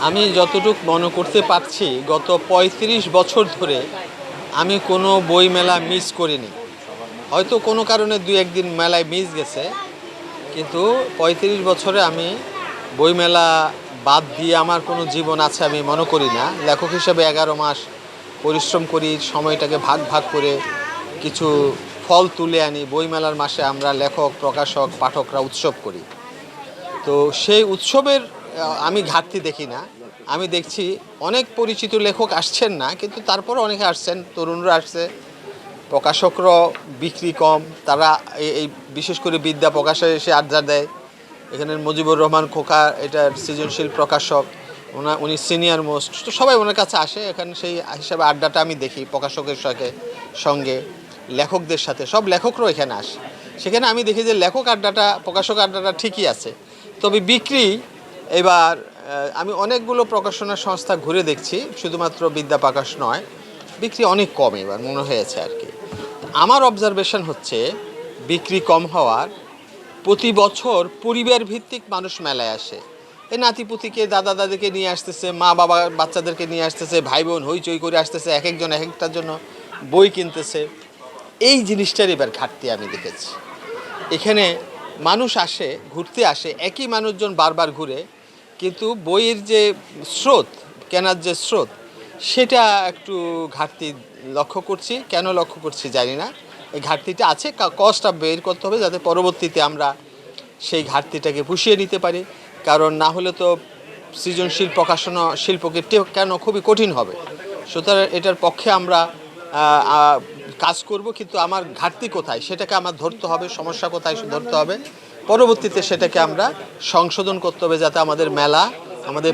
আমি যতটুকু মনে করতে পারছি গত ৩৫ বছর ধরে আমি কোনো বই মেলা মিস করিনি। হয়তো কোনো কারণে দুই একদিন মেলায় মিস গেছে, কিন্তু ৩৫ বছরে আমি বইমেলা বাদ দিয়ে আমার কোনো জীবন আছে আমি মনে করি না। লেখক হিসেবে ১১ মাস পরিশ্রম করি, সময়টাকে ভাগ ভাগ করে কিছু ফল তুলে আনি। বইমেলার মাসে আমরা লেখক, প্রকাশক, পাঠকরা উৎসব করি। তো সেই উৎসবের আমি ঘাটতি দেখি না। আমি দেখছি অনেক পরিচিত লেখক আসছেন না, কিন্তু তারপরও অনেকে আসছেন, তরুণরা আসছে, প্রকাশকরাও বিক্রি কম। তারা এই বিশেষ করে বিদ্যা প্রকাশে এসে আড্ডা দেয়। এখানের মুজিবুর রহমান খোকা এটার সৃজনশীল প্রকাশক, উনি সিনিয়র মোস্ট, তো সবাই ওনার কাছে আসে। এখানে সেই হিসাবে আড্ডাটা আমি দেখি প্রকাশকের সঙ্গে লেখকদের সাথে, সব লেখকরাও এখানে আসে। সেখানে আমি দেখি যে লেখক আড্ডাটা, প্রকাশক আড্ডাটা ঠিকই আছে, তবে বিক্রি এবার আমি অনেকগুলো প্রকাশনা সংস্থা ঘুরে দেখছি, শুধুমাত্র বিদ্যা প্রকাশ নয়, বিক্রি অনেক কম এবার মনে হয়েছে আর কি। আমার অবজারভেশন হচ্ছে বিক্রি কম হওয়ার, প্রতি বছর পরিবার ভিত্তিক মানুষ মেলায় আসে। এই নাতিপুতিকে, দাদা দাদিকে নিয়ে আসতেছে, মা বাবা বাচ্চাদেরকে নিয়ে আসতেছে, ভাই বোন হইচই করে আসতেছে, এক একজন এক একটার জন্য বই কিনতেছে। এই জিনিসটার এবার ঘাটতি আমি দেখেছি। এখানে মানুষ আসে, ঘুরতে আসে, একই মানুষজন বারবার ঘুরে, কিন্তু বইয়ের যে স্রোত, কেনার যে স্রোত, সেটা একটু ঘাটতি লক্ষ্য করছি। কেন লক্ষ্য করছি জানি না, এই ঘাটতিটা আছে। কস্টটা বের করতে হবে যাতে পরবর্তীতে আমরা সেই ঘাটতিটাকে পুষিয়ে নিতে পারি। কারণ না হলে তো সৃজনশীল প্রকাশনা শিল্পকে কেন খুবই কঠিন হবে। সুতরাং এটার পক্ষে আমরা কাজ করব, কিন্তু আমার ঘাটতি কোথায় সেটাকে আমার ধরতে হবে, সমস্যা কোথায় ধরতে হবে, পরবর্তীতে সেটাকে আমরা সংশোধন করতে হবে যাতে আমাদের মেলা, আমাদের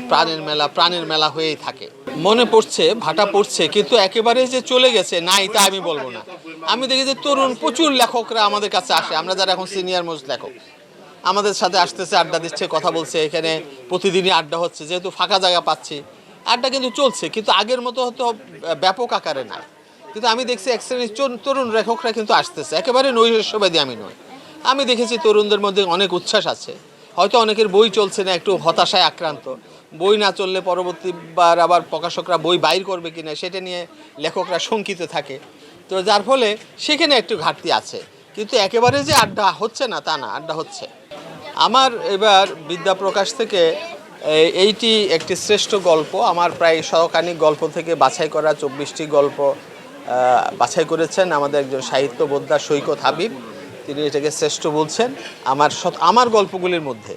প্রাণের মেলা হয়েই থাকে। মনে পড়ছে, ভাটা পড়ছে, কিন্তু একেবারে যে চলে গেছে নাই তা আমি বলবো না। আমি দেখি যে তরুণ প্রচুর লেখকরা আমাদের কাছে আসে, আমরা যারা এখন সিনিয়র মোস্ট লেখক, আমাদের সাথে আসতেছে, আড্ডা দিচ্ছে, কথা বলছে। এখানে প্রতিদিনই আড্ডা হচ্ছে, যেহেতু ফাঁকা জায়গা পাচ্ছি, আড্ডা কিন্তু চলছে, কিন্তু আগের মতো হয়তো ব্যাপক আকারে নাই। কিন্তু আমি দেখছি এক শ্রেণীর তরুণ লেখকরা কিন্তু আসতেছে, একেবারে নৈশবাদী আমি নই। আমি দেখেছি তরুণদের মধ্যে অনেক উচ্ছ্বাস আছে। হয়তো অনেকের বই চলছে না, একটু হতাশায় আক্রান্ত। বই না চললে পরবর্তীবার আবার প্রকাশকরা বই বাইর করবে কিনা সেটা নিয়ে লেখকরা শঙ্কিত থাকে। তো যার ফলে সেখানে একটু ঘাটতি আছে, কিন্তু একেবারে যে আড্ডা হচ্ছে না তা না, আড্ডা হচ্ছে। আমার এবার বিদ্যা প্রকাশ থেকে এইটি একটি শ্রেষ্ঠ গল্প। আমার প্রায় শতখানিক গল্প থেকে বাছাই করা 24টি গল্প বাছাই করেছেন আমাদের একজন সাহিত্যবোদ্ধা সৈকত হাবিব। তিনি এটাকে শ্রেষ্ঠ বলছেন আমার গল্পগুলির মধ্যে।